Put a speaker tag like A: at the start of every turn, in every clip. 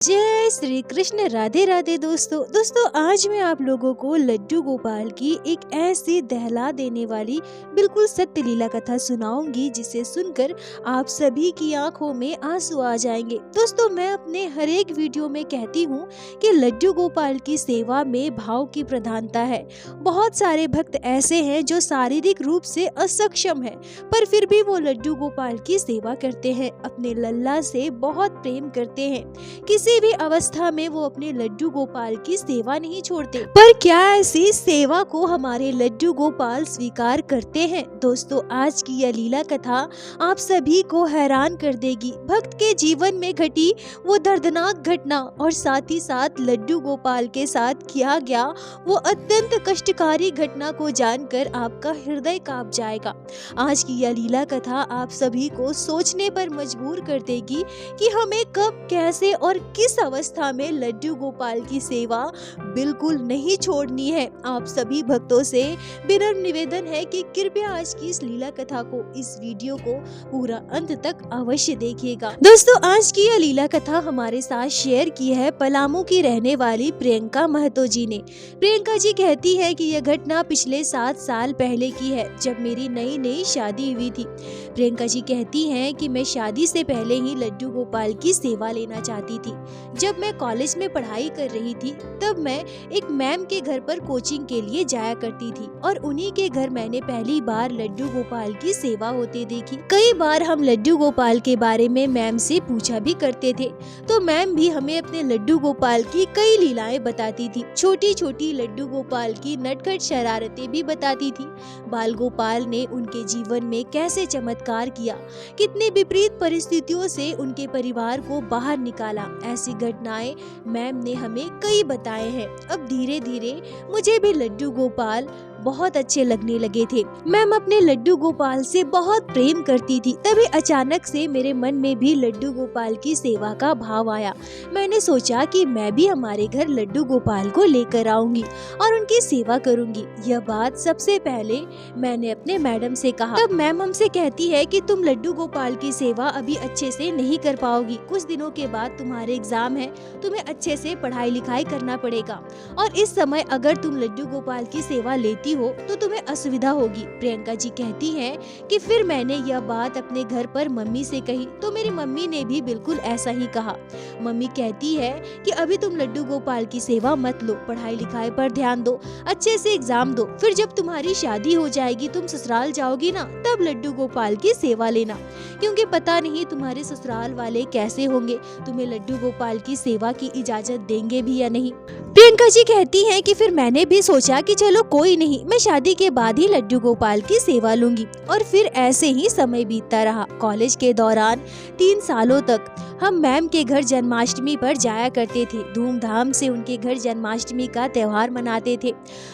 A: जय श्री कृष्ण। राधे राधे दोस्तों आज मैं आप लोगों को लड्डू गोपाल की एक ऐसी दहला देने वाली बिल्कुल सत्य लीला कथा सुनाऊंगी जिसे सुनकर आप सभी की आंखों में आंसू आ जाएंगे। दोस्तों मैं अपने हर एक वीडियो में कहती हूँ कि लड्डू गोपाल की सेवा में भाव की प्रधानता है। बहुत सारे भक्त ऐसे हैं जो शारीरिक रूप से असक्षम है पर फिर भी वो लड्डू गोपाल की सेवा करते हैं, अपने लल्ला से बहुत प्रेम करते हैं। किसी भी अवस्था में वो अपने लड्डू गोपाल की सेवा नहीं छोड़ते। पर क्या ऐसी सेवा को हमारे लड्डू गोपाल स्वीकार करते हैं? दोस्तों आज की यह लीला कथा आप सभी को हैरान कर देगी। भक्त के जीवन में घटी वो दर्दनाक घटना और साथ ही साथ लड्डू गोपाल के साथ किया गया वो अत्यंत कष्टकारी घटना को जानकर आपका हृदय कांप जाएगा। आज की यह लीला कथा आप सभी को सोचने पर मजबूर कर देगी कि हमें कब, कैसे और किस अवस्था में लड्डू गोपाल की सेवा बिल्कुल नहीं छोड़नी है। आप सभी भक्तों से विनम्र निवेदन है कि कृपया आज की इस लीला कथा को, इस वीडियो को पूरा अंत तक अवश्य देखिएगा। दोस्तों आज की यह लीला कथा हमारे साथ शेयर की है पलामू की रहने वाली प्रियंका महतो जी ने। प्रियंका जी कहती है कि यह घटना पिछले 7 साल पहले की है, जब मेरी नई नई शादी हुई थी। प्रियंका जी कहती हैं कि मैं शादी से पहले ही लड्डू गोपाल की सेवा लेना चाहती थी। जब मैं कॉलेज में पढ़ाई कर रही थी तब मैं एक मैम के घर पर कोचिंग के लिए जाया करती थी और उन्हीं के घर मैंने पहली बार लड्डू गोपाल की सेवा होते देखी। कई बार हम लड्डू गोपाल के बारे में मैम से पूछा भी करते थे तो मैम भी हमें अपने लड्डू गोपाल की कई लीलाएं बताती थी। छोटी छोटी लड्डू गोपाल की नटखट शरारतें भी बताती थी। बाल गोपाल ने उनके जीवन में कैसे चमत्कार किया, कितनी विपरीत परिस्थितियों से उनके परिवार को बाहर निकाला, ऐसी घटनाएं मैम ने हमें कई बताए हैं। अब धीरे धीरे मुझे भी लड्डू गोपाल बहुत अच्छे लगने लगे थे। मैम अपने लड्डू गोपाल से बहुत प्रेम करती थी। तभी अचानक से मेरे मन में भी लड्डू गोपाल की सेवा का भाव आया। मैंने सोचा कि मैं भी हमारे घर लड्डू गोपाल को लेकर आऊंगी और उनकी सेवा करूंगी। यह बात सबसे पहले मैंने अपने मैडम से कहा। तब मैम हमसे कहती है कि तुम लड्डू गोपाल की सेवा अभी अच्छे से नहीं कर पाओगी, कुछ दिनों के बाद तुम्हारे एग्जाम है, तुम्हें अच्छे से पढ़ाई लिखाई करना पड़ेगा और इस समय अगर तुम लड्डू गोपाल की सेवा लेती हो तो तुम्हें असुविधा होगी। प्रियंका जी कहती हैं कि फिर मैंने यह बात अपने घर पर मम्मी से कही तो मेरी मम्मी ने भी बिल्कुल ऐसा ही कहा। मम्मी कहती है कि अभी तुम लड्डू गोपाल की सेवा मत लो, पढ़ाई लिखाई पर ध्यान दो, अच्छे से एग्जाम दो, फिर जब तुम्हारी शादी हो जाएगी, तुम ससुराल जाओगी ना, तब लड्डू गोपाल की सेवा लेना, क्योंकि पता नहीं तुम्हारे ससुराल वाले कैसे होंगे, तुम्हें लड्डू गोपाल की सेवा की इजाजत देंगे भी या नहीं। प्रियंका जी कहती हैं कि फिर मैंने भी सोचा कि चलो कोई नहीं, मैं शादी के बाद ही लड्डू गोपाल की सेवा लूंगी और फिर ऐसे ही समय बीतता रहा। कॉलेज के दौरान 3 सालों तक हम मैम के घर जन्माष्टमी पर जाया करते थे। धूमधाम से उनके घर जन्माष्टमी का त्योहार मनाते थे।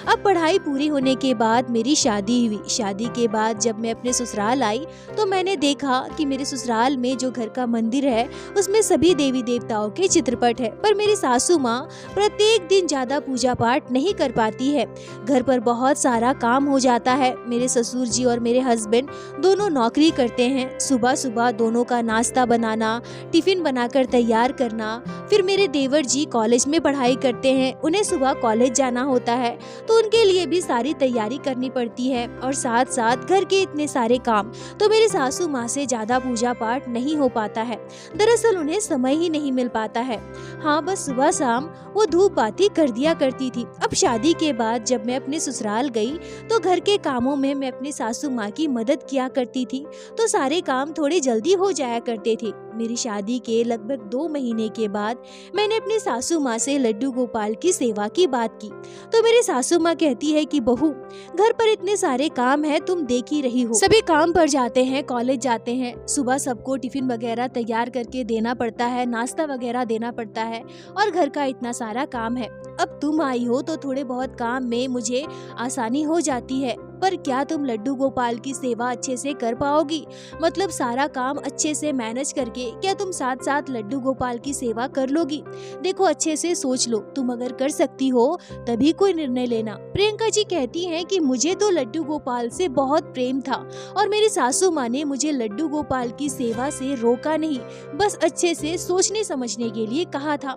A: अब पढ़ाई पूरी होने के बाद मेरी शादी हुई। शादी के बाद जब मैं अपने ससुराल आई तो मैंने देखा कि मेरे ससुराल में जो घर का मंदिर है उसमें सभी देवी देवताओं के चित्रपट है, पर मेरी सासू माँ प्रत्येक दिन ज्यादा पूजा पाठ नहीं कर पाती है। घर पर बहुत सारा काम हो जाता है। मेरे ससुर जी और मेरे हस्बैंड दोनों नौकरी करते हैं। सुबह सुबह दोनों का नाश्ता बनाना, टिफिन बनाकर तैयार करना, फिर मेरे देवर जी कॉलेज में पढ़ाई करते हैं, उन्हें सुबह कॉलेज जाना होता है तो उनके लिए भी सारी तैयारी करनी पड़ती है और साथ साथ घर के इतने सारे काम, तो मेरी सासू माँ से ज्यादा पूजा पाठ नहीं हो पाता है। दरअसल उन्हें समय ही नहीं मिल पाता है। हाँ बस सुबह शाम वो धूप बाती कर दिया करती थी। अब शादी के बाद जब मैं अपने ससुराल गई तो घर के कामों में मैं अपनी सासू माँ की मदद किया करती थी तो सारे काम थोड़े जल्दी हो जाया करते थे। मेरी शादी के लगभग 2 महीने के बाद मैंने अपनी सासू माँ से लड्डू गोपाल की सेवा की बात की तो मेरी सासू माँ कहती है कि बहू घर पर इतने सारे काम है, तुम देख ही रही हो, सभी काम पर जाते हैं, कॉलेज जाते हैं, सुबह सबको टिफिन वगैरह तैयार करके देना पड़ता है, नाश्ता वगैरह देना पड़ता है और घर का इतना सारा काम है। अब तुम आई हो तो थोड़े बहुत काम में मुझे आसानी हो जाती है। पर क्या तुम लड्डू गोपाल की सेवा अच्छे से कर पाओगी? मतलब सारा काम अच्छे से मैनेज करके क्या तुम साथ साथ लड्डू गोपाल की सेवा कर लोगी? देखो अच्छे से सोच लो, तुम अगर कर सकती हो तभी कोई निर्णय लेना। प्रियंका जी कहती हैं कि मुझे तो लड्डू गोपाल से बहुत प्रेम था और मेरी सासू माँ ने मुझे लड्डू गोपाल की सेवा से रोका नहीं, बस अच्छे से सोचने समझने के लिए कहा था।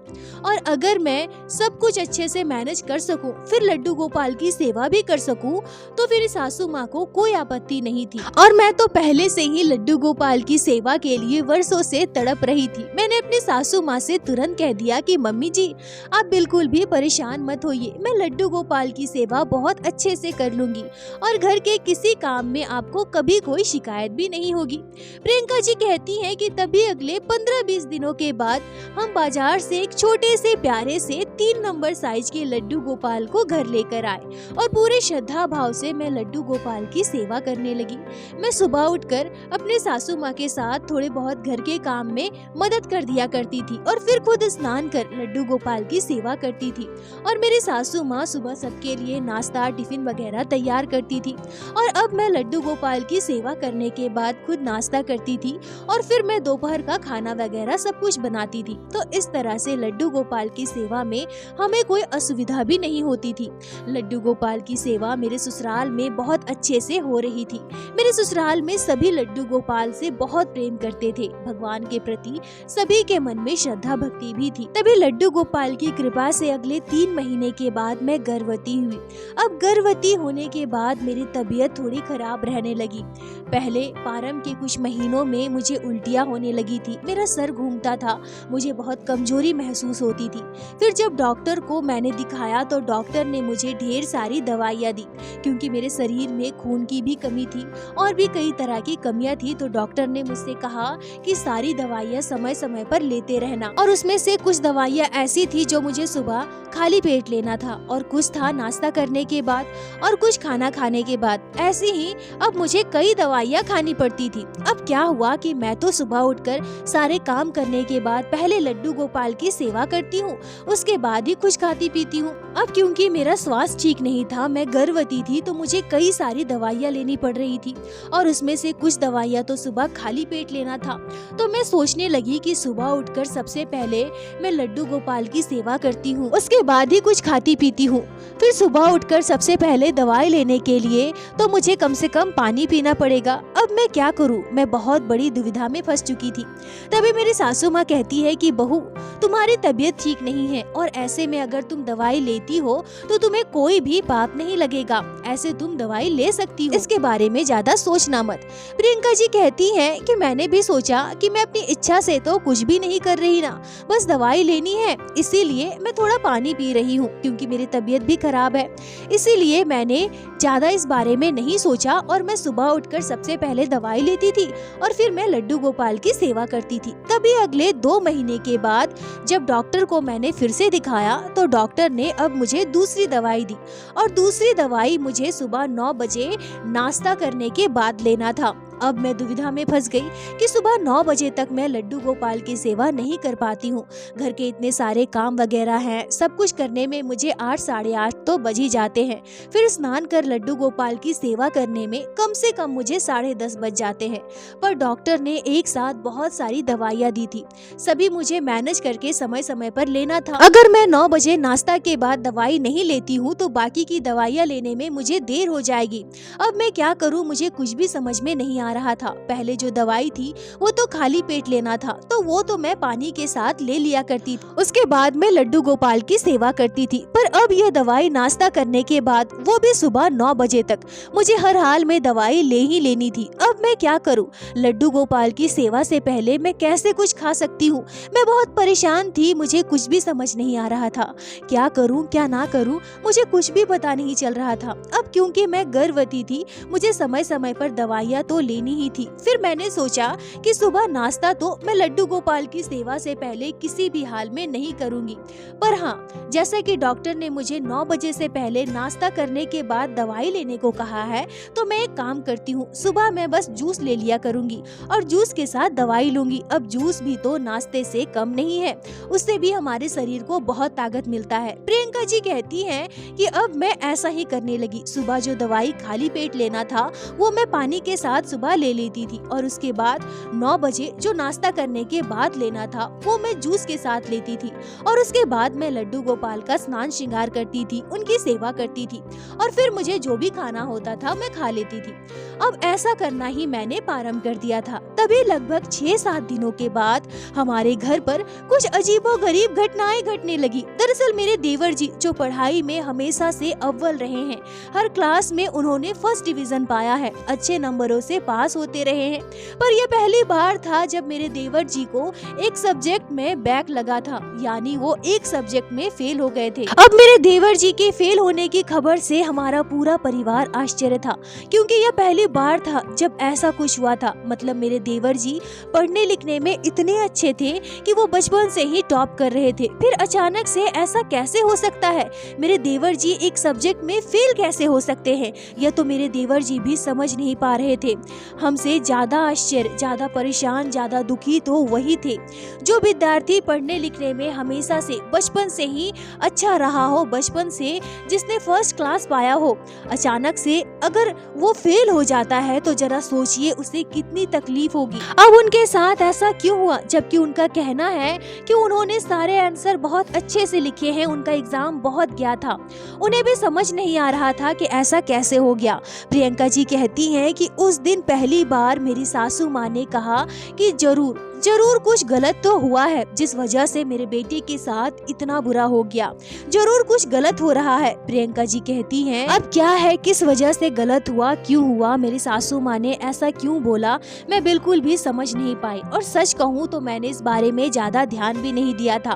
A: और अगर मैं सब कुछ अच्छे से मैनेज कर सकूं, फिर लड्डू गोपाल की सेवा भी कर सकूं, तो फिर सासू माँ को कोई आपत्ति नहीं थी। और मैं तो पहले से ही लड्डू गोपाल की सेवा के लिए वर्षों से तड़प रही थी। मैंने अपनी सासू माँ से तुरंत कह दिया कि मम्मी जी आप बिल्कुल भी परेशान मत होइए, मैं लड्डू गोपाल की सेवा बहुत अच्छे से कर लूंगी और घर के किसी काम में आपको कभी कोई शिकायत भी नहीं होगी। प्रियंका जी कहती हैं कि तभी अगले 15-20 दिनों के बाद हम बाजार से एक छोटे से प्यारे से 3 नंबर साइज के लड्डू गोपाल को घर लेकर आए और पूरे श्रद्धा भाव से मैं लड्डू गोपाल की सेवा करने लगी। मैं सुबह उठकर अपने सासू माँ के साथ थोड़े बहुत घर के काम में मदद कर दिया करती थी और फिर खुद स्नान कर लड्डू गोपाल की सेवा करती थी। और मेरी सासू माँ सुबह सबके लिए नाश्ता टिफिन वगैरह तैयार करती थी और अब मैं लड्डू गोपाल की सेवा करने के बाद खुद नाश्ता करती थी और फिर मैं दोपहर का खाना वगैरह सब कुछ बनाती थी। तो इस तरह से लड्डू गोपाल की सेवा में हमें कोई असुविधा भी नहीं होती थी। लड्डू गोपाल की सेवा मेरे ससुराल में बहुत अच्छे से हो रही थी। मेरे ससुराल में सभी लड्डू गोपाल से बहुत प्रेम करते थे। भगवान के प्रति सभी के मन में श्रद्धा भक्ति भी थी। तभी लड्डू गोपाल की कृपा से अगले 3 महीने के बाद मैं गर्भवती हुई। अब गर्भवती होने के बाद मेरी तबीयत थोड़ी खराब रहने लगी। पहले प्रारंभ के कुछ महीनों में मुझे उल्टियाँ होने लगी थी, मेरा सर घूमता था, मुझे बहुत कमजोरी महसूस होती थी। फिर जब डॉक्टर को मैंने दिखाया तो डॉक्टर ने मुझे ढेर सारी दवाइयाँ दी, क्योंकि मेरे शरीर में खून की भी कमी थी और भी कई तरह की कमियां थी। तो डॉक्टर ने मुझसे कहा कि सारी दवाइयाँ समय समय पर लेते रहना और उसमें से कुछ दवाइयाँ ऐसी थी जो मुझे सुबह खाली पेट लेना था और कुछ था नाश्ता करने के बाद और कुछ खाना खाने के बाद। ऐसे ही अब मुझे कई दवाइयाँ खानी पड़ती थी। अब क्या हुआ कि मैं तो सुबह उठकर सारे काम करने के बाद पहले लड्डू गोपाल की सेवा करती हूँ, उसके बाद ही कुछ खाती पीती हूँ। अब क्योंकि मेरा स्वास्थ्य ठीक नहीं था, मैं गर्भवती थी, तो मुझे कई सारी दवाइयाँ लेनी पड़ रही थी और उसमें से कुछ दवाइयाँ तो सुबह खाली पेट लेना था। तो मैं सोचने लगी कि सुबह उठकर सबसे पहले मैं लड्डू गोपाल की सेवा करती हूँ, उसके बाद ही कुछ खाती पीती हूँ। फिर सुबह उठकर सबसे पहले दवाई लेने के लिए तो मुझे कम से कम पानी पीना पड़ेगा। अब मैं क्या करूँ, मैं बहुत बड़ी दुविधा में फंस चुकी थी। तभी मेरी सासू माँ कहती है कि बहू तुम्हारी तबीयत ठीक नहीं है और ऐसे में अगर तुम दवाई लेती हो तो तुम्हें कोई भी पाप नहीं लगेगा, ऐसे तुम दवाई ले सकती हो, इसके बारे में ज्यादा सोचना मत। प्रियंका जी कहती हैं कि मैंने भी सोचा कि मैं अपनी इच्छा से तो कुछ भी नहीं कर रही ना, बस दवाई लेनी है, इसीलिए मैं थोड़ा पानी पी रही हूँ, क्योंकि मेरी तबीयत भी खराब है, इसीलिए मैंने ज्यादा इस बारे में नहीं सोचा और मैं सुबह उठकर सबसे पहले दवाई लेती थी और फिर मैं लड्डू गोपाल की सेवा करती थी। तभी अगले 2 महीने के बाद जब डॉक्टर को मैंने फिर से दिखाया तो डॉक्टर ने अब मुझे दूसरी दवाई दी और दूसरी दवाई मुझे सुबह 9 बजे नाश्ता करने के बाद लेना था। अब मैं दुविधा में फंस गई कि सुबह 9 बजे तक मैं लड्डू गोपाल की सेवा नहीं कर पाती हूँ। घर के इतने सारे काम वगैरह हैं, सब कुछ करने में मुझे 8 साढ़े 8 तो बज ही जाते हैं। फिर स्नान कर लड्डू गोपाल की सेवा करने में कम से कम मुझे 10:30 बज जाते हैं। पर डॉक्टर ने एक साथ बहुत सारी दवाइयाँ दी थी, सभी मुझे मैनेज करके समय समय पर लेना था। अगर मैं 9 बजे नाश्ता के बाद दवाई नहीं लेती हूँ तो बाकी की दवाइयाँ लेने में मुझे देर हो जाएगी। अब मैं क्या करूँ, मुझे कुछ भी समझ में नहीं आ रहा था। पहले जो दवाई थी वो तो खाली पेट लेना था, तो वो तो मैं पानी के साथ ले लिया करती थी, उसके बाद मैं लड्डू गोपाल की सेवा करती थी। पर अब यह दवाई नाश्ता करने के बाद, वो भी सुबह 9 बजे तक, मुझे हर हाल में दवाई ले ही लेनी थी। अब मैं क्या करूं? लड्डू गोपाल की सेवा से पहले मैं कैसे कुछ खा सकती हूँ? मैं बहुत परेशान थी, मुझे कुछ भी समझ नहीं आ रहा था, क्या करूँ क्या ना करूँ, मुझे कुछ भी पता नहीं चल रहा था। अब क्योंकि मैं गर्भवती थी, मुझे समय समय पर दवाइयाँ तो लेनी देनी ही थी। फिर मैंने सोचा कि सुबह नाश्ता तो मैं लड्डू गोपाल की सेवा से पहले किसी भी हाल में नहीं करूंगी, पर हाँ, जैसा कि डॉक्टर ने मुझे 9 बजे से पहले नाश्ता करने के बाद दवाई लेने को कहा है, तो मैं एक काम करती हूँ, सुबह मैं बस जूस ले लिया करूंगी और जूस के साथ दवाई लूंगी। अब जूस भी तो नाश्ते से कम नहीं है, उससे भी हमारे शरीर को बहुत ताकत मिलता है। प्रियंका जी कहती हैं कि अब मैं ऐसा ही करने लगी। सुबह जो दवाई खाली पेट लेना था वो मैं पानी के साथ सुबह ले लेती थी और उसके बाद 9 बजे जो नाश्ता करने के बाद लेना था वो मैं जूस के साथ लेती थी और उसके बाद मैं लड्डू गोपाल का स्नान श्रृंगार करती थी, उनकी सेवा करती थी और फिर मुझे जो भी खाना होता था मैं खा लेती थी। अब ऐसा करना ही मैंने प्रारंभ कर दिया था। तभी लगभग 6-7 दिनों के बाद हमारे घर पर कुछ अजीबोगरीब घटनाएं घटने लगी। दरअसल मेरे देवर जी जो पढ़ाई में हमेशा से अव्वल रहे हैं, हर क्लास में उन्होंने फर्स्ट डिवीजन पाया है, अच्छे नंबरों से पास होते रहे हैं, पर यह पहली बार था जब मेरे देवर जी को एक सब्जेक्ट में बैक लगा था, यानी वो एक सब्जेक्ट में फेल हो गए थे। अब मेरे देवर जी के फेल होने की खबर से हमारा पूरा परिवार आश्चर्य था, क्योंकि यह पहली बार था जब ऐसा कुछ हुआ था। मतलब मेरे देवर जी पढ़ने लिखने में इतने अच्छे थे कि वो बचपन से ही टॉप कर रहे थे, फिर अचानक से ऐसा कैसे हो सकता है? मेरे देवर जी एक सब्जेक्ट में फेल कैसे हो सकते हैं? यह तो मेरे देवर जी भी समझ नहीं पा रहे थे। हमसे ज्यादा आश्चर्य, ज्यादा परेशान, ज्यादा दुखी तो वही थे जो विद्यार्थी पढ़ने लिखने में हमेशा से बचपन से ही अच्छा रहा हो, बचपन से जिसने फर्स्ट क्लास पाया हो, अचानक से अगर वो फेल हो जाता है तो जरा सोचिए उसे कितनी तकलीफ होगी। अब उनके साथ ऐसा क्यों हुआ, जबकि उनका कहना है कि उन्होंने सारे आंसर बहुत अच्छे से लिखे हैं, उनका एग्जाम बहुत गया था। उन्हें भी समझ नहीं आ रहा था कि ऐसा कैसे हो गया। प्रियंका जी कहती हैं कि उस दिन पहली बार मेरी सासू माँ ने कहा कि जरूर कुछ गलत तो हुआ है, जिस वजह से मेरे बेटे के साथ इतना बुरा हो गया। जरूर कुछ गलत हो रहा है। प्रियंका जी कहती हैं, अब क्या है, किस वजह से गलत हुआ, क्यों हुआ, मेरी सासू माँ ने ऐसा क्यों बोला, मैं बिल्कुल भी समझ नहीं पाई और सच कहूँ तो मैंने इस बारे में ज्यादा ध्यान भी नहीं दिया था।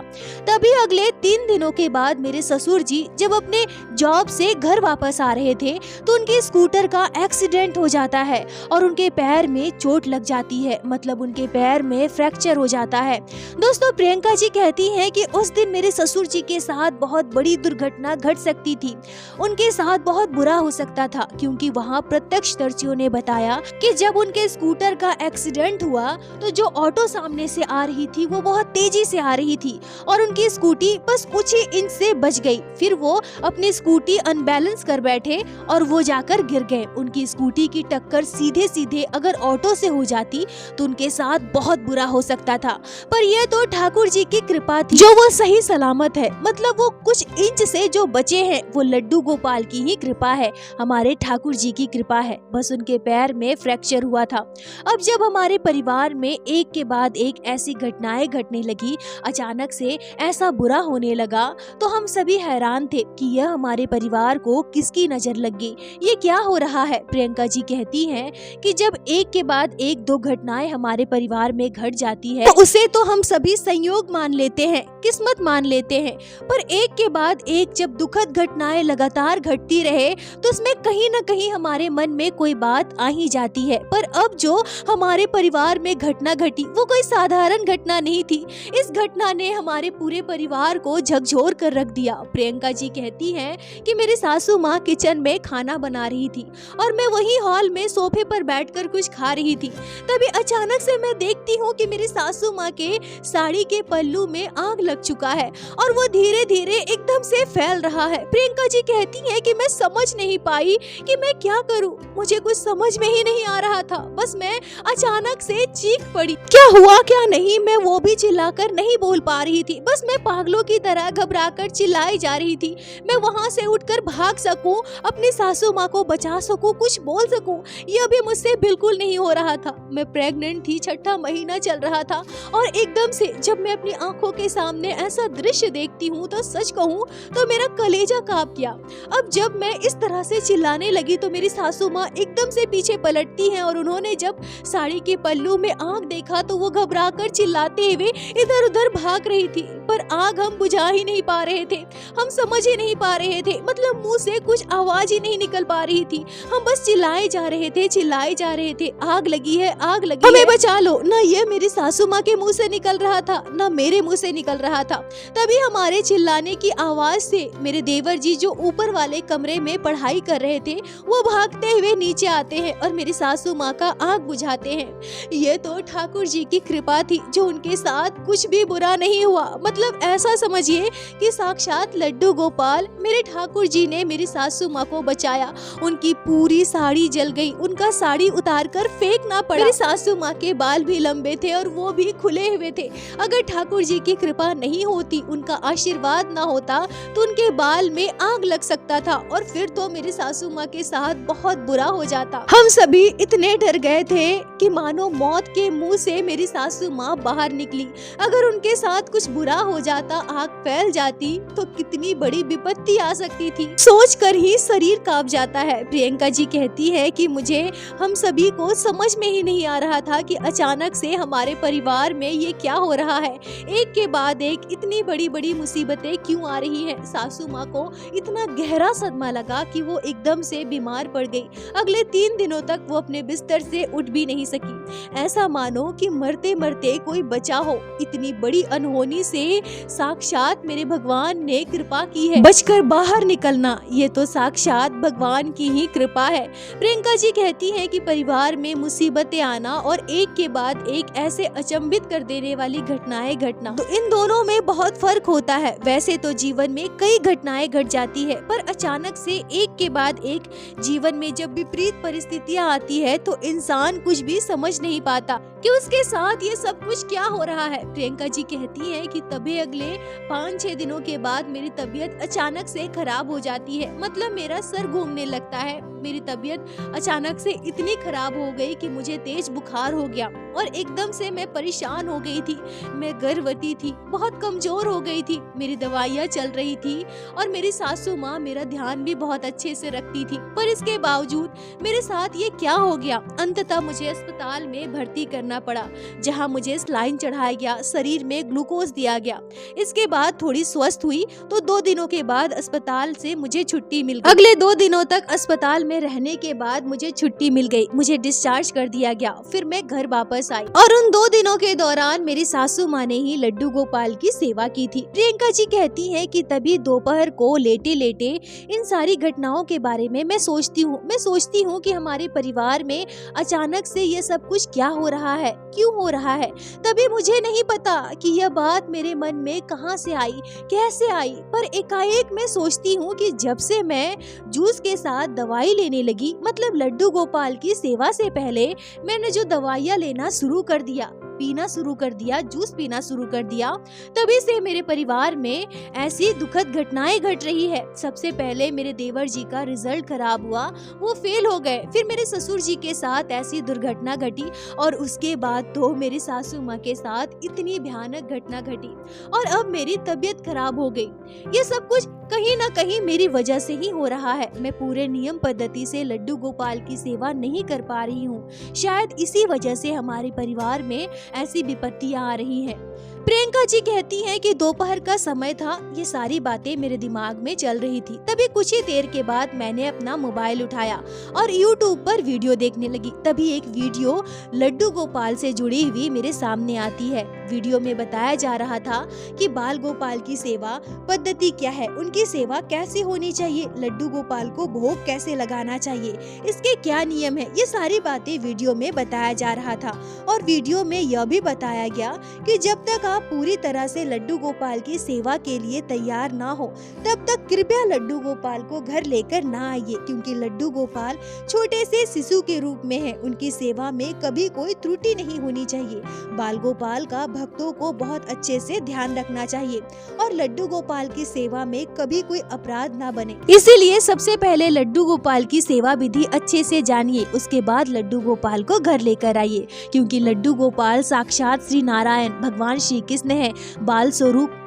A: तभी अगले 3 दिनों के बाद मेरे ससुर जी जब अपने जॉब से घर वापस आ रहे थे तो उनके स्कूटर का एक्सीडेंट हो जाता है और उनके पैर में चोट लग जाती है, मतलब उनके पैर में फ्रैक्चर हो जाता है। दोस्तों, प्रियंका जी कहती हैं कि उस दिन मेरे ससुर जी के साथ बहुत बड़ी दुर्घटना घट सकती थी, उनके साथ बहुत बुरा हो सकता था, क्योंकि वहाँ प्रत्यक्षदर्शियों ने बताया कि जब उनके स्कूटर का एक्सीडेंट हुआ तो जो ऑटो सामने से आ रही थी वो बहुत तेजी से आ रही थी और उनकी स्कूटी बस कुछ ही इंच से बच गई। फिर वो अपनी स्कूटी अनबैलेंस कर बैठे और वो जाकर गिर गए। उनकी स्कूटी की टक्कर सीधे सीधे अगर ऑटो से हो जाती तो उनके साथ बहुत बुरा हो सकता था, पर यह तो ठाकुर जी की कृपा थी जो वो सही सलामत है। मतलब वो कुछ इंच से जो बचे हैं वो लड्डू गोपाल की ही कृपा है, हमारे ठाकुर जी की कृपा है। बस उनके पैर में फ्रैक्चर हुआ था। अब जब हमारे परिवार में एक के बाद एक ऐसी घटनाएं घटने लगी, अचानक से ऐसा बुरा होने लगा, तो हम सभी हैरान थे कि यह हमारे परिवार को किसकी नजर लग गई, ये क्या हो रहा है। प्रियंका जी कहती हैं कि जब एक के बाद एक 2 घटनाएं हमारे परिवार में घट जाती है तो उसे तो हम सभी संयोग मान लेते हैं, किस्मत मान लेते हैं, पर एक के बाद एक जब दुखद घटनाएं लगातार घटती रहे तो उसमें कहीं न कहीं हमारे मन में कोई बात आ ही जाती है। पर अब जो हमारे परिवार में घटना घटी वो कोई साधारण घटना नहीं थी। इस घटना ने हमारे पूरे परिवार को झकझोर कर रख दिया। प्रियंका जी कहती हैं कि मेरी सासू माँ किचन में खाना बना रही थी और मैं वही हॉल में सोफे पर बैठकर कुछ खा रही थी। तभी अचानक से मैं देखती हूँ कि मेरी सासू माँ के साड़ी के पल्लू में आग लग चुका है और वो धीरे धीरे एकदम से फैल रहा है। प्रियंका जी कहती है कि मैं समझ नहीं पाई कि मैं क्या करूं, मुझे कुछ समझ में ही नहीं आ रहा था। बस मैं अचानक से चीख पड़ी, क्या हुआ क्या नहीं, मैं वो भी चिल्लाकर नहीं बोल पा रही थी। बस मैं पागलों की तरह घबराकर चिल्लाई जा रही थी। मैं वहाँ से उठकर भाग सकूं, अपनी सासू माँ को बचा सकूं, कुछ बोल सकूं, यह भी मुझसे बिल्कुल नहीं हो रहा था। मैं प्रेग्नेंट थी, 6ठा महीना चल चल रहा था। और एकदम से जब मैं अपनी आंखों के सामने ऐसा दृश्य देखती हूँ तो सच कहूँ तो मेरा कलेजा कांप गया। अब जब मैं इस तरह से चिल्लाने लगी तो मेरी सासू माँ एकदम से पीछे पलटती हैं और उन्होंने जब साड़ी के पल्लू में आग देखा तो वो घबराकर चिल्लाते हुए इधर उधर भाग रही थी। पर आग हम बुझा ही नहीं पा रहे थे, हम समझ ही नहीं पा रहे थे, मतलब मुंह से कुछ आवाज ही नहीं निकल पा रही थी। हम बस चिल्लाए जा रहे थे, चिल्लाए जा रहे थे, आग लगी है, आग लगी हमें बचा लो। ना ये मेरी सासू माँ के मुंह से निकल रहा था ना मेरे मुंह से निकल रहा था। तभी हमारे चिल्लाने की आवाज से मेरे देवर जी जो ऊपर वाले कमरे में पढ़ाई कर रहे थे वो भागते हुए नीचे आते हैं और मेरी सासू माँ का आग बुझाते हैं। ये तो ठाकुर जी की कृपा थी जो उनके साथ कुछ भी बुरा नहीं हुआ। मतलब ऐसा समझिए कि साक्षात लड्डू गोपाल मेरे ठाकुर जी ने मेरी सासू माँ को बचाया। उनकी पूरी साड़ी जल गई, उनका साड़ी उतार कर फेंकना पड़ा। मेरी सासू माँ के बाल भी लंबे थे और वो भी खुले हुए थे। अगर ठाकुर जी की कृपा नहीं होती, उनका आशीर्वाद ना होता तो उनके बाल में आग लग सकता था और फिर तो मेरी सासू माँ के साथ बहुत बुरा हो जाता। हम सभी इतने डर गए थे कि मानो मौत के मुंह से मेरी सासू माँ बाहर निकली। अगर उनके साथ कुछ बुरा हो जाता, आग फैल जाती तो कितनी बड़ी विपत्ति आ सकती थी। सोचकर ही शरीर कांप जाता है। प्रियंका जी कहती है कि मुझे हम सभी को समझ में ही नहीं आ रहा था कि अचानक से हमारे परिवार में ये क्या हो रहा है। एक के बाद एक इतनी बड़ी बड़ी मुसीबतें क्यों आ रही हैं। सासू माँ को इतना गहरा सदमा लगा कि वो एकदम से बीमार पड़ गई। अगले 3 दिनों तक वो अपने बिस्तर से उठ भी नहीं सकी। ऐसा मानो कि मरते मरते कोई बचा हो। इतनी बड़ी अनहोनी से साक्षात मेरे भगवान ने कृपा की है। बचकर बाहर निकलना ये तो साक्षात भगवान की ही कृपा है। प्रियंका जी कहती हैं कि परिवार में मुसीबतें आना और एक के बाद एक ऐसे अचंभित कर देने वाली घटनाएं घटना, तो इन दोनों में बहुत फर्क होता है। वैसे तो जीवन में कई घटनाएं घट जाती है, पर अचानक से एक के बाद एक जीवन में जब विपरीत परिस्थितियां आती है तो इंसान कुछ भी समझ नहीं पाता कि उसके साथ ये सब कुछ क्या हो रहा है। प्रियंका जी कहती हैं कि तभी अगले 5-6 दिनों के बाद मेरी तबीयत अचानक से खराब हो जाती है। मतलब मेरा सर घूमने लगता है। मेरी तबीयत अचानक से इतनी खराब हो गई कि मुझे तेज बुखार हो गया और एकदम से मैं परेशान हो गई थी। मैं गर्भवती थी, बहुत कमजोर हो गई थी। मेरी दवाइयाँ चल रही थी और मेरी सासू माँ मेरा ध्यान भी बहुत अच्छे से रखती थी, पर इसके बावजूद मेरे साथ ये क्या हो गया। अंततः मुझे अस्पताल में भर्ती करना पड़ा, जहाँ मुझे स्लाइन चढ़ाया गया, शरीर में ग्लूकोज दिया गया। इसके बाद थोड़ी स्वस्थ हुई तो 2 दिनों के बाद अस्पताल से मुझे छुट्टी मिल गई। अगले 2 दिनों तक अस्पताल में रहने के बाद मुझे छुट्टी मिल गई, मुझे डिस्चार्ज कर दिया गया। फिर मैं घर वापस आई और उन 2 दिनों के दौरान मेरी सासू माँ ने ही लड्डू गोपाल की सेवा की थी। प्रियंका जी कहती हैं कि तभी दोपहर को लेटे लेटे इन सारी घटनाओं के बारे में मैं सोचती हूँ कि हमारे परिवार में अचानक से ये सब कुछ क्या हो रहा है, क्यों हो रहा है। तभी मुझे नहीं पता कि यह बात मेरे मन में कहां से आई, कैसे आई, पर एकाएक मैं सोचती हूँ कि जब से मैं जूस के साथ दवाई लेने लगी, मतलब लड्डू गोपाल की सेवा से पहले मैंने जो दवाइयाँ लेना शुरू कर दिया, पीना शुरू कर दिया, जूस पीना शुरू कर दिया, तभी से मेरे परिवार में ऐसी दुखद घटनाएं घट रही है। सबसे पहले मेरे देवर जी का रिजल्ट खराब हुआ, वो फेल हो गए। फिर मेरे ससुर जी के साथ ऐसी दुर्घटना घटी और उसके बाद तो मेरी सासू माँ के साथ इतनी भयानक घटना घटी और अब मेरी तबीयत खराब हो गई। ये सब कुछ कहीं ना कहीं मेरी वजह से ही हो रहा है। मैं पूरे नियम पद्धति से लड्डू गोपाल की सेवा नहीं कर पा रही हूँ। शायद इसी वजह से हमारे परिवार में ऐसी विपत्तियां आ रही हैं। प्रियंका जी कहती हैं कि दोपहर का समय था, ये सारी बातें मेरे दिमाग में चल रही थी। तभी कुछ ही देर के बाद मैंने अपना मोबाइल उठाया और YouTube पर वीडियो देखने लगी। तभी एक वीडियो लड्डू गोपाल से जुड़ी हुई मेरे सामने आती है। वीडियो में बताया जा रहा था कि बाल गोपाल की सेवा पद्धति क्या है, उनकी सेवा कैसे होनी चाहिए, लड्डू गोपाल को भोग कैसे लगाना चाहिए, इसके क्या नियम है, ये सारी बातें वीडियो में बताया जा रहा था। और वीडियो में यह भी बताया गया कि जब तक आप पूरी तरह से लड्डू गोपाल की सेवा के लिए तैयार ना हो, तब तक कृपया लड्डू गोपाल को घर लेकर ना आइए, क्योंकि लड्डू गोपाल छोटे से शिशु के रूप में है। उनकी सेवा में कभी कोई त्रुटि नहीं होनी चाहिए। बाल गोपाल का भक्तों को बहुत अच्छे से ध्यान रखना चाहिए और लड्डू गोपाल की सेवा में कभी कोई अपराध ना बने। इसीलिए सबसे पहले लड्डू गोपाल की सेवा विधि अच्छे से जानिए, उसके बाद लड्डू गोपाल को घर लेकर आइए, क्योंकि लड्डू गोपाल साक्षात श्री नारायण भगवान श्री कृष्ण है, बाल स्वरूप।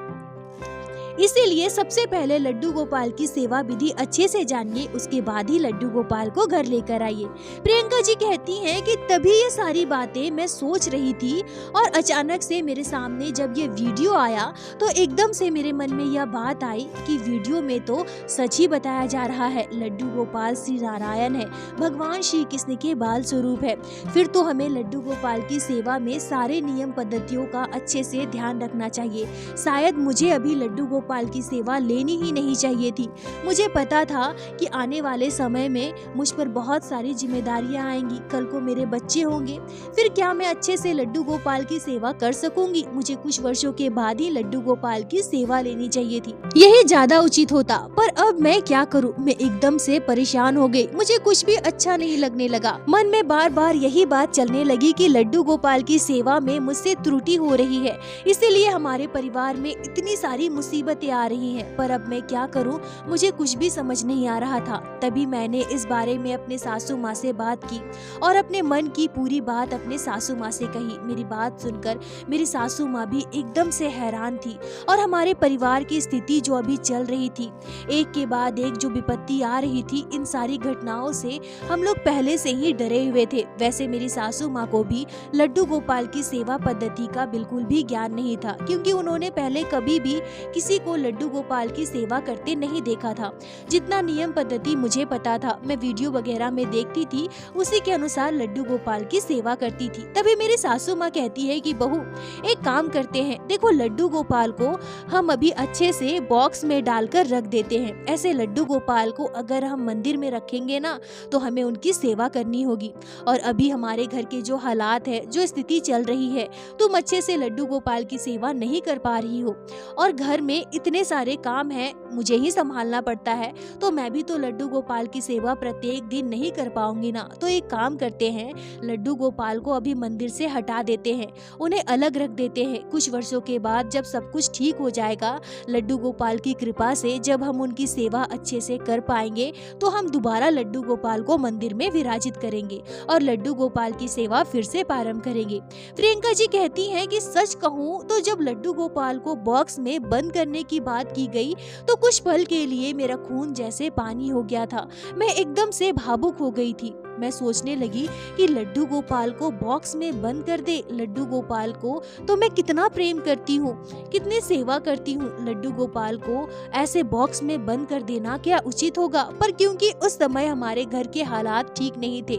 A: इसीलिए सबसे पहले लड्डू गोपाल की सेवा विधि अच्छे से जानिए, उसके बाद ही लड्डू गोपाल को घर लेकर आइए। प्रियंका जी कहती हैं कि तभी ये सारी बातें मैं सोच रही थी और अचानक से मेरे सामने जब ये वीडियो आया तो एकदम से मेरे मन में यह बात आई कि वीडियो में तो सच ही बताया जा रहा है, लड्डू गोपाल श्री नारायण है, भगवान श्री कृष्ण के बाल स्वरूप है। फिर तो हमें लड्डू गोपाल की सेवा में सारे नियम पद्धतियों का अच्छे से ध्यान रखना चाहिए। शायद मुझे अभी लड्डू गोपाल की सेवा लेनी ही नहीं चाहिए थी। मुझे पता था कि आने वाले समय में मुझ पर बहुत सारी जिम्मेदारियां आएंगी, कल को मेरे बच्चे होंगे, फिर क्या मैं अच्छे से लड्डू गोपाल की सेवा कर सकूंगी? मुझे कुछ वर्षों के बाद ही लड्डू गोपाल की सेवा लेनी चाहिए थी, यही ज्यादा उचित होता। पर अब मैं क्या करूं? मैं एकदम से परेशान हो गई, मुझे कुछ भी अच्छा नहीं लगने लगा। मन में बार बार यही बात चलने लगी कि लड्डू गोपाल की सेवा में मुझसे त्रुटि हो रही है, इसीलिए हमारे परिवार में इतनी सारी मुसीबत आ रही हैं। पर अब मैं क्या करूं? मुझे कुछ भी समझ नहीं आ रहा था। तभी मैंने इस बारे में अपने सासू माँ से बात की और अपने मन की पूरी बात अपने सासू माँ से कही। मेरी बात सुनकर मेरी सासू माँ भी एकदम से हैरान थी और हमारे परिवार की स्थिति जो अभी चल रही थी, एक के बाद एक जो विपत्ति आ रही थी, इन सारी घटनाओं से हम लोग पहले से ही डरे हुए थे। वैसे मेरी सासू माँ को भी लड्डू गोपाल की सेवा पद्धति का बिल्कुल भी ज्ञान नहीं था, क्योंकि उन्होंने पहले कभी भी किसी को लड्डू गोपाल की सेवा करते नहीं देखा था। जितना नियम पद्धति मुझे पता था, मैं वीडियो वगैरह में देखती थी, उसी के अनुसार लड्डू गोपाल की सेवा करती थी। तभी मेरी सासू माँ कहती है कि बहू एक काम करते हैं, देखो लड्डू गोपाल को हम अभी अच्छे से बॉक्स में डालकर रख देते हैं। ऐसे लड्डू गोपाल को अगर हम मंदिर में रखेंगे ना तो हमें उनकी सेवा करनी होगी। और अभी हमारे घर के जो हालात है, जो स्थिति चल रही है, तुम अच्छे से लड्डू गोपाल की सेवा नहीं कर पा रही हो और घर में इतने सारे काम हैं, मुझे ही संभालना पड़ता है, तो मैं भी तो लड्डू गोपाल की सेवा प्रत्येक दिन नहीं कर पाऊंगी ना। तो एक काम करते हैं, लड्डू गोपाल को अभी मंदिर से हटा देते हैं, उन्हें अलग रख देते हैं। कुछ वर्षों के बाद जब सब कुछ ठीक हो जाएगा, लड्डू गोपाल की कृपा से जब हम उनकी सेवा अच्छे से कर पाएंगे तो हम दोबारा लड्डू गोपाल को मंदिर में विराजित करेंगे और लड्डू गोपाल की सेवा फिर से प्रारंभ करेंगे। प्रियंका जी कहती हैं कि सच कहूँ तो जब लड्डू गोपाल को बॉक्स में बंद करने की बात की गई तो कुछ पल के लिए मेरा खून जैसे पानी हो गया था। मैं एकदम से भावुक हो गई थी। मैं सोचने लगी कि लड्डू गोपाल को बॉक्स में बंद कर दे। लड्डू गोपाल को तो मैं कितना प्रेम करती हूँ, कितनी सेवा करती हूँ, लड्डू गोपाल को ऐसे बॉक्स में बंद कर देना क्या उचित होगा? पर क्योंकि उस समय हमारे घर के हालात ठीक नहीं थे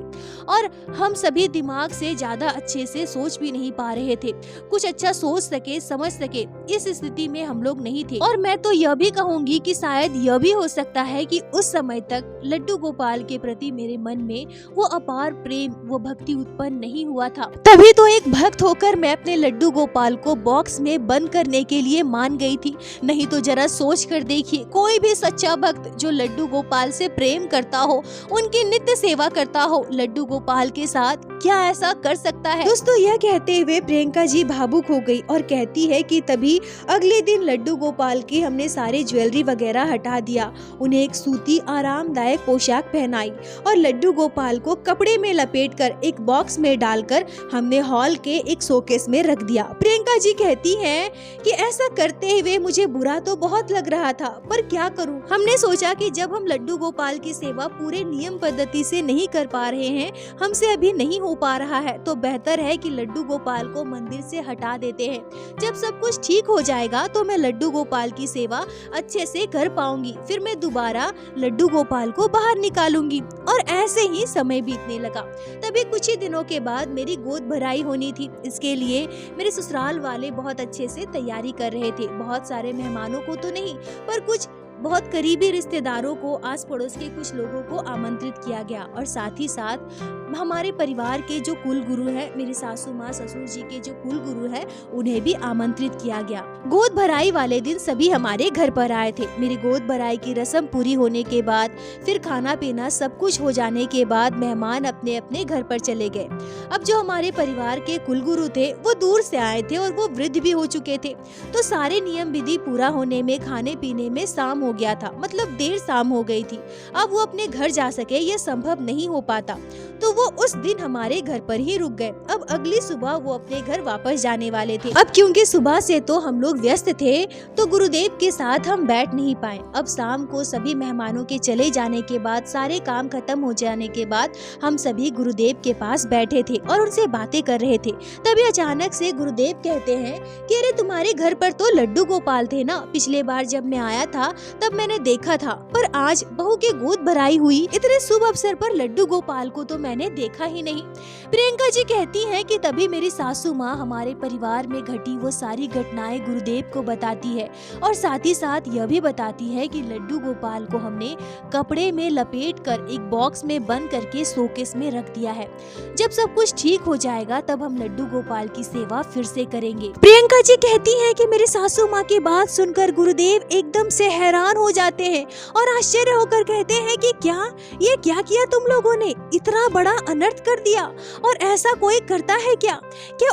A: और हम सभी दिमाग से ज्यादा अच्छे से सोच भी नहीं पा रहे थे, कुछ अच्छा सोच सके, समझ सके, इस स्थिति में हम लोग नहीं थे। और मैं तो यह भी कहूँगी कि शायद यह भी हो सकता है कि उस समय तक लड्डू गोपाल के प्रति मेरे मन में वो अपार प्रेम, वो भक्ति उत्पन्न नहीं हुआ था। तभी तो एक भक्त होकर मैं अपने लड्डू गोपाल को बॉक्स में बंद करने के लिए मान गई थी। नहीं तो जरा सोच कर देखिए, कोई भी सच्चा भक्त जो लड्डू गोपाल से प्रेम करता हो, उनकी नित्य सेवा करता हो, लड्डू गोपाल के साथ क्या ऐसा कर सकता है? दोस्तों, यह कहते हुए प्रियंका जी भावुक हो गई और कहती है कि तभी अगले दिन लड्डू गोपाल की हमने सारे ज्वेलरी वगैरह हटा दिया, उन्हें एक सूती आरामदायक पोशाक पहनाई और लड्डू गोपाल को कपड़े में लपेटकर एक बॉक्स में डालकर हमने हॉल के एक शोकेस में रख दिया। प्रियंका जी कहती हैं कि ऐसा करते हुए मुझे बुरा तो बहुत लग रहा था, पर क्या करूं? हमने सोचा कि जब हम लड्डू गोपाल की सेवा पूरे नियम पद्धति से नहीं कर पा रहे हैं, हमसे अभी नहीं हो पा रहा है, तो बेहतर है कि लड्डू गोपाल को मंदिर से हटा देते हैं। जब सब कुछ ठीक हो जाएगा तो मैं लड्डू गोपाल की सेवा अच्छे से कर पाऊंगी, फिर मैं दोबारा लड्डू गोपाल को बाहर निकालूंगी। और ऐसे ही समय बीतने लगा। तभी कुछ ही दिनों के बाद मेरी गोद भराई होनी थी। इसके लिए मेरे ससुराल वाले बहुत अच्छे से तैयारी कर रहे थे। बहुत सारे मेहमानों को तो नहीं, पर कुछ बहुत करीबी रिश्तेदारों को, आस पड़ोस के कुछ लोगों को आमंत्रित किया गया और साथ ही साथ हमारे परिवार के जो कुल गुरु है, मेरी सासू माँ ससुर जी के जो कुल गुरु है, उन्हें भी आमंत्रित किया गया। गोद भराई वाले दिन सभी हमारे घर पर आए थे। मेरी गोद भराई की रस्म पूरी होने के बाद फिर खाना पीना सब कुछ हो जाने के बाद मेहमान अपने अपने घर पर चले गए। अब जो हमारे परिवार के कुल गुरु थे वो दूर से आए थे और वो वृद्ध भी हो चुके थे, तो सारे नियम विधि पूरा होने में, खाने पीने में शाम हो गया था, मतलब देर शाम हो गई थी। अब वो अपने घर जा सके ये संभव नहीं हो पाता, तो वो उस दिन हमारे घर पर ही रुक गए। अब अगली सुबह वो अपने घर वापस जाने वाले थे। अब क्योंकि सुबह से तो हम लोग व्यस्त थे, तो गुरुदेव के साथ हम बैठ नहीं पाए। अब शाम को सभी मेहमानों के चले जाने के बाद, सारे काम खत्म हो जाने के बाद हम सभी गुरुदेव के पास बैठे थे और उनसे बातें कर रहे थे। तभी अचानक से गुरुदेव कहते हैं कि अरे तुम्हारे घर पर तो लड्डू गोपाल थे ना, पिछले बार जब मैं आया था तब मैंने देखा था, पर आज बहू के गोद भराई हुई, इतने शुभ अवसर पर लड्डू गोपाल को तो मैंने देखा ही नहीं। प्रियंका जी कहती हैं कि तभी मेरी सासू माँ हमारे परिवार में घटी वो सारी घटनाएं गुरुदेव को बताती है और साथ ही साथ यह भी बताती है कि लड्डू गोपाल को हमने कपड़े में लपेट कर एक बॉक्स में बंद करके शोकेस में रख दिया है। जब सब कुछ ठीक हो जाएगा तब हम लड्डू गोपाल की सेवा फिर से करेंगे। प्रियंका जी कहती हैं कि मेरी सासू माँ की बात सुनकर गुरुदेव एकदम से हैरान हो जाते हैं और आश्चर्य होकर कहते हैं कि ये क्या किया तुम लोगों ने, इतना बड़ा अनर्थ कर दिया, और ऐसा कोई करता है क्या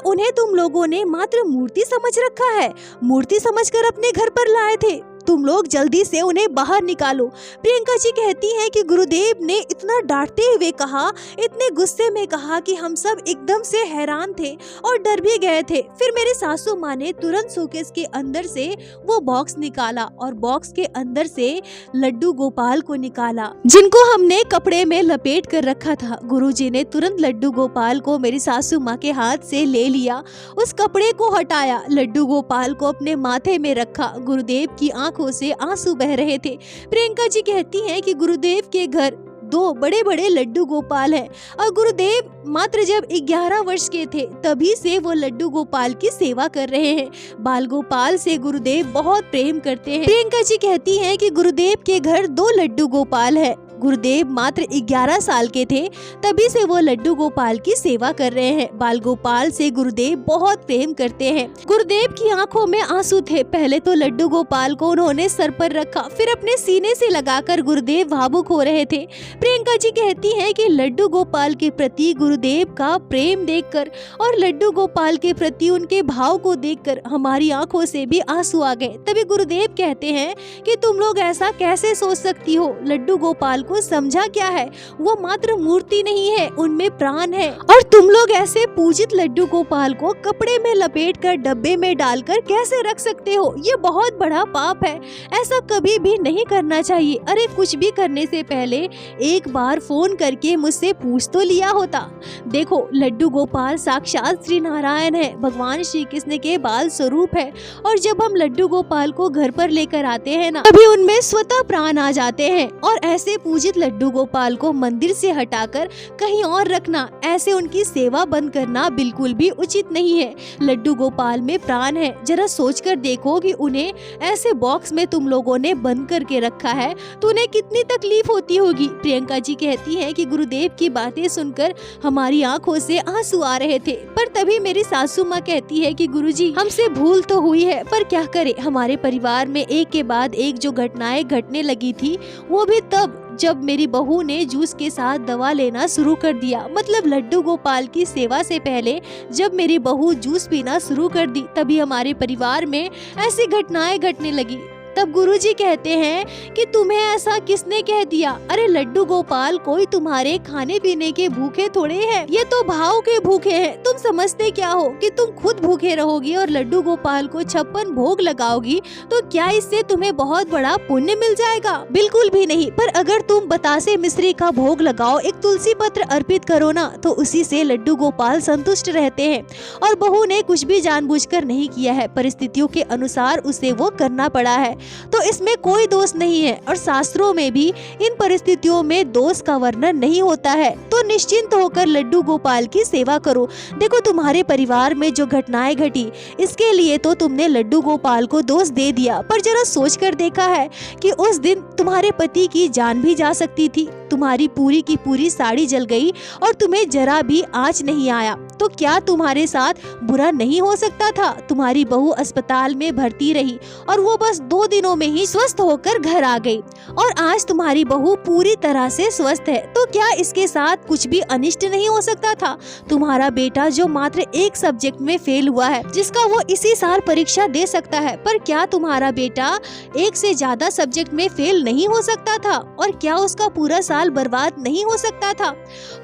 A: उन्हें तुम लोगों ने मात्र मूर्ति समझ रखा है, मूर्ति समझकर अपने घर पर लाए थे, तुम लोग जल्दी से उन्हें बाहर निकालो। प्रियंका जी कहती हैं कि गुरुदेव ने इतना डांटते हुए कहा, इतने गुस्से में कहा कि हम सब एकदम से हैरान थे और डर भी गए थे। फिर मेरी सासू माँ ने तुरंत शोकेस के अंदर से वो बॉक्स निकाला और बॉक्स के अंदर से लड्डू गोपाल को निकाला, जिनको हमने कपड़े में लपेट कर रखा था। गुरुजी ने तुरंत लड्डू गोपाल को मेरी सासू माँ के हाथ से ले लिया, उस कपड़े को हटाया, लड्डू गोपाल को अपने माथे में रखा। गुरुदेव की आंखों से आंसू बह रहे थे। प्रियंका जी कहती हैं कि गुरुदेव के घर 2 बड़े बड़े लड्डू गोपाल हैं और गुरुदेव मात्र जब 11 वर्ष के थे तभी से वो लड्डू गोपाल की सेवा कर रहे हैं। बाल गोपाल से गुरुदेव बहुत प्रेम करते हैं। प्रियंका जी कहती हैं कि गुरुदेव के घर 2 लड्डू गोपाल हैं। गुरुदेव मात्र 11 साल के थे तभी से वो लड्डू गोपाल की सेवा कर रहे हैं। बाल गोपाल से गुरुदेव बहुत प्रेम करते हैं। गुरुदेव की आंखों में आंसू थे। पहले तो लड्डू गोपाल को उन्होंने सर पर रखा, फिर अपने सीने से लगाकर गुरुदेव भावुक हो रहे थे। प्रियंका जी कहती हैं कि लड्डू गोपाल के प्रति गुरुदेव का प्रेम देखकर और लड्डू गोपाल के प्रति उनके भाव को देखकर हमारी आंखों से भी आंसू आ गए। तभी गुरुदेव कहते हैं कि तुम लोग ऐसा कैसे सोच सकती हो, लड्डू गोपाल को समझा क्या है, वो मात्र मूर्ति नहीं है, उनमें प्राण है, और तुम लोग ऐसे पूजित लड्डू गोपाल को कपड़े में लपेटकर डब्बे में डालकर कैसे रख सकते हो, ये बहुत बड़ा पाप है, ऐसा कभी भी नहीं करना चाहिए। अरे कुछ भी करने से पहले एक बार फोन करके मुझसे पूछ तो लिया होता। देखो लड्डू गोपाल साक्षात श्री नारायण है, भगवान श्री कृष्ण के बाल स्वरूप है, और जब हम लड्डू गोपाल को घर पर लेकर आते हैं ना, तभी उनमें स्वतः प्राण आ जाते हैं, और ऐसे पूजित लड्डू गोपाल को मंदिर से हटाकर कहीं और रखना, ऐसे उनकी सेवा बंद करना बिल्कुल भी उचित नहीं है। लड्डू गोपाल में प्राण है, जरा सोचकर देखो कि उन्हें ऐसे बॉक्स में तुम लोगों ने बंद करके रखा है तो उन्हें कितनी तकलीफ होती होगी। प्रियंका जी कहती हैं कि गुरुदेव की बातें सुनकर हमारी आंखों से आंसू आ रहे थे, पर तभी मेरी सासू माँ कहती है कि गुरुजी हमसे भूल तो हुई है, पर क्या करें, हमारे परिवार में एक के बाद एक जो घटनाएं घटने लगी थी, वो भी तब जब मेरी बहू ने जूस के साथ दवा लेना शुरू कर दिया। मतलब लड्डू गोपाल की सेवा से पहले जब मेरी बहू जूस पीना शुरू कर दी, तभी हमारे परिवार में ऐसी घटनाएं घटने लगी। तब गुरुजी कहते हैं कि तुम्हें ऐसा किसने कह दिया, अरे लड्डू गोपाल कोई तुम्हारे खाने पीने के भूखे थोड़े हैं, ये तो भाव के भूखे हैं। तुम समझते क्या हो कि तुम खुद भूखे रहोगी और लड्डू गोपाल को 56 भोग लगाओगी, तो क्या इससे तुम्हें बहुत बड़ा पुण्य मिल जाएगा? बिल्कुल भी नहीं। पर अगर तुम बतासे मिश्री का भोग लगाओ, एक तुलसी पत्र अर्पित करो ना, तो उसी से लड्डू गोपाल संतुष्ट रहते हैं। और बहू ने कुछ भी जानबूझकर नहीं किया है, परिस्थितियों के अनुसार उसे वो करना पड़ा है। तो इसमें कोई दोष नहीं है और शास्त्रों में भी इन परिस्थितियों में दोष का वर्णन नहीं होता है। तो निश्चिंत होकर लड्डू गोपाल की सेवा करो। देखो, तुम्हारे परिवार में जो घटनाएं घटी, इसके लिए तो तुमने लड्डू गोपाल को दोष दे दिया, पर जरा सोच कर देखा है कि उस दिन तुम्हारे पति की जान भी जा सकती थी। तुम्हारी पूरी की पूरी साड़ी जल गई और तुम्हें जरा भी आंच नहीं आया, तो क्या तुम्हारे साथ बुरा नहीं हो सकता था? तुम्हारी बहू अस्पताल में भर्ती रही और वो बस 2 दिनों में ही स्वस्थ होकर घर आ गई और आज तुम्हारी बहू पूरी तरह से स्वस्थ है, तो क्या इसके साथ कुछ भी अनिष्ट नहीं हो सकता था? तुम्हारा बेटा जो मात्र एक सब्जेक्ट में फेल हुआ है, जिसका वो इसी साल परीक्षा दे सकता है, पर क्या तुम्हारा बेटा 1 से ज्यादा सब्जेक्ट में फेल नहीं हो सकता था? और क्या उसका पूरा साल बर्बाद नहीं हो सकता था?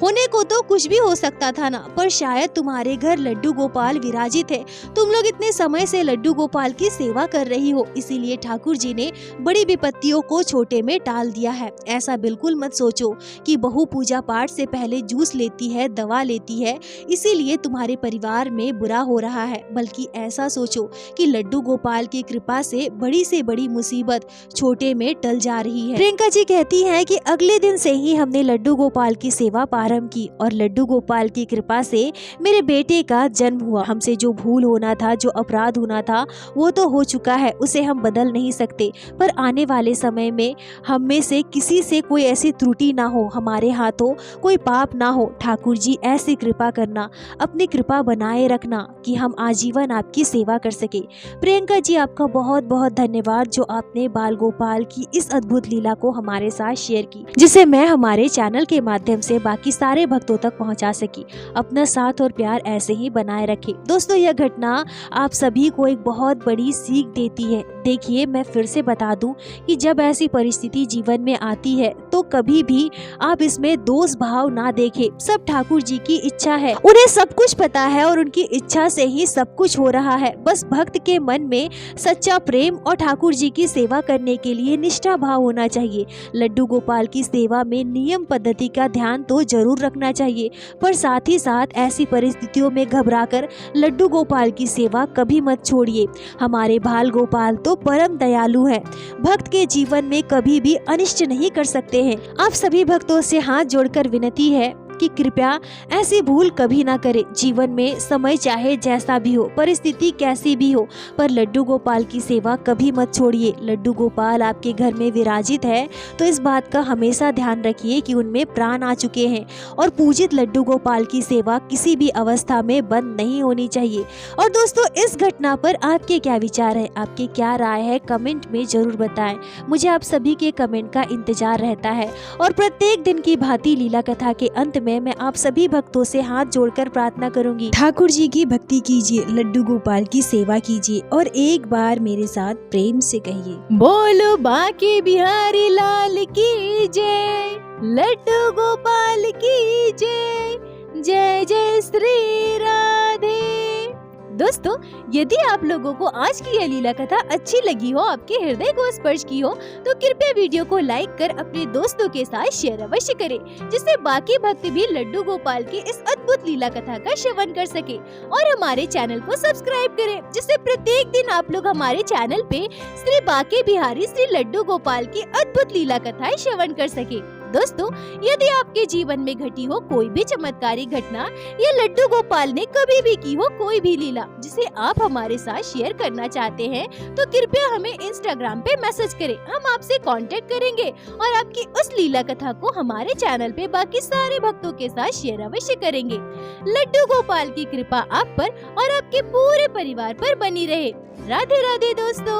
A: होने को तो कुछ भी हो सकता था ना, पर शायद तुम्हारे घर लड्डू गोपाल विराजित है। तुम लोग इतने समय से लड्डू गोपाल की सेवा कर रही हो, इसीलिए ठाकुर जी ने बड़ी विपत्तियों को छोटे में टाल दिया है। ऐसा बिल्कुल मत सोचो कि बहू पूजा पाठ से पहले जूस लेती है, दवा लेती है, इसीलिए तुम्हारे परिवार में बुरा हो रहा है, बल्कि ऐसा सोचो कि लड्डू गोपाल की कृपा से बड़ी मुसीबत छोटे में टल जा रही है। प्रियंका जी कहती है कि अगले दिन से ही हमने लड्डू गोपाल की सेवा प्रारंभ की और लड्डू गोपाल की कृपा से मेरे बेटे का जन्म हुआ। हमसे जो भूल होना था, जो अपराध होना था, वो तो हो चुका है, उसे हम बदल नहीं सकते, पर आने वाले समय में हम में से किसी से कोई ऐसी त्रुटि ना हो, हमारे हाथों कोई पाप ना हो। ठाकुर जी ऐसी कृपा करना, अपनी कृपा बनाए रखना कि हम आजीवन आपकी सेवा कर सके। प्रियंका जी, आपका बहुत बहुत धन्यवाद जो आपने बाल गोपाल की इस अद्भुत लीला को हमारे साथ शेयर की, जिसे मैं हमारे चैनल के माध्यम से बाकी सारे भक्तों तक पहुंचा सकी। अपना साथ और प्यार ऐसे ही बनाए रखें। दोस्तों, यह घटना आप सभी को एक बहुत बड़ी सीख देती है। देखिए, मैं फिर से बता दूं कि जब ऐसी परिस्थिति जीवन में आती है तो कभी भी आप इसमें दोष भाव ना देखें। सब ठाकुर जी की इच्छा है, उन्हें सब कुछ पता है और उनकी इच्छा से ही सब कुछ हो रहा है। बस भक्त के मन में सच्चा प्रेम और ठाकुर जी की सेवा करने के लिए निष्ठा भाव होना चाहिए। लड्डू गोपाल की सेवा में नियम पद्धति का ध्यान तो जरूर रखना चाहिए, पर साथ ही साथ ऐसी परिस्थितियों में घबराकर लड्डू गोपाल की सेवा कभी मत छोड़िए। हमारे बाल गोपाल तो परम दयालु हैं, भक्त के जीवन में कभी भी अनिष्ट नहीं कर सकते हैं। आप सभी भक्तों से हाथ जोड़कर विनती है कि कृपया ऐसी भूल कभी ना करें। जीवन में समय चाहे जैसा भी हो, परिस्थिति कैसी भी हो, पर लड्डू गोपाल की सेवा कभी मत छोड़िए। लड्डू गोपाल आपके घर में विराजित है तो इस बात का हमेशा ध्यान रखिए कि उनमें प्राण आ चुके हैं और पूजित लड्डू गोपाल की सेवा किसी भी अवस्था में बंद नहीं होनी चाहिए। और दोस्तों, इस घटना पर आपके क्या विचार है, आपकी क्या राय है, कमेंट में जरूर बताएं। मुझे आप सभी के कमेंट का इंतजार रहता है और प्रत्येक दिन की भांति लीला कथा के अंत में मैं आप सभी भक्तों से हाथ जोड़कर प्रार्थना करूंगी, ठाकुर जी की भक्ति कीजिए, लड्डू गोपाल की सेवा कीजिए और एक बार मेरे साथ प्रेम से कहिए, बोलो बांके बिहारी लाल की जय, लड्डू गोपाल की जय, जय जय श्री राधे। दोस्तों, यदि आप लोगों को आज की यह लीला कथा अच्छी लगी हो, आपके हृदय को स्पर्श की हो, तो कृपया वीडियो को लाइक कर अपने दोस्तों के साथ शेयर अवश्य करें, जिससे बाकी भक्त भी लड्डू गोपाल की इस अद्भुत लीला कथा का श्रवण कर सके। और हमारे चैनल को सब्सक्राइब करें, जिससे प्रत्येक दिन आप लोग हमारे चैनल पे श्री बांके बिहारी श्री लड्डू गोपाल की अद्भुत लीला कथाएं श्रवण कर सके। दोस्तों, यदि आपके जीवन में घटी हो कोई भी चमत्कारी घटना या लड्डू गोपाल ने कभी भी की हो कोई भी लीला जिसे आप हमारे साथ शेयर करना चाहते हैं, तो कृपया हमें इंस्टाग्राम पे मैसेज करें। हम आपसे कांटेक्ट करेंगे और आपकी उस लीला कथा को हमारे चैनल पे बाकी सारे भक्तों के साथ शेयर अवश्य करेंगे। लड्डू गोपाल की कृपा आप पर और आपके पूरे परिवार पर बनी रहे। राधे राधे दोस्तों।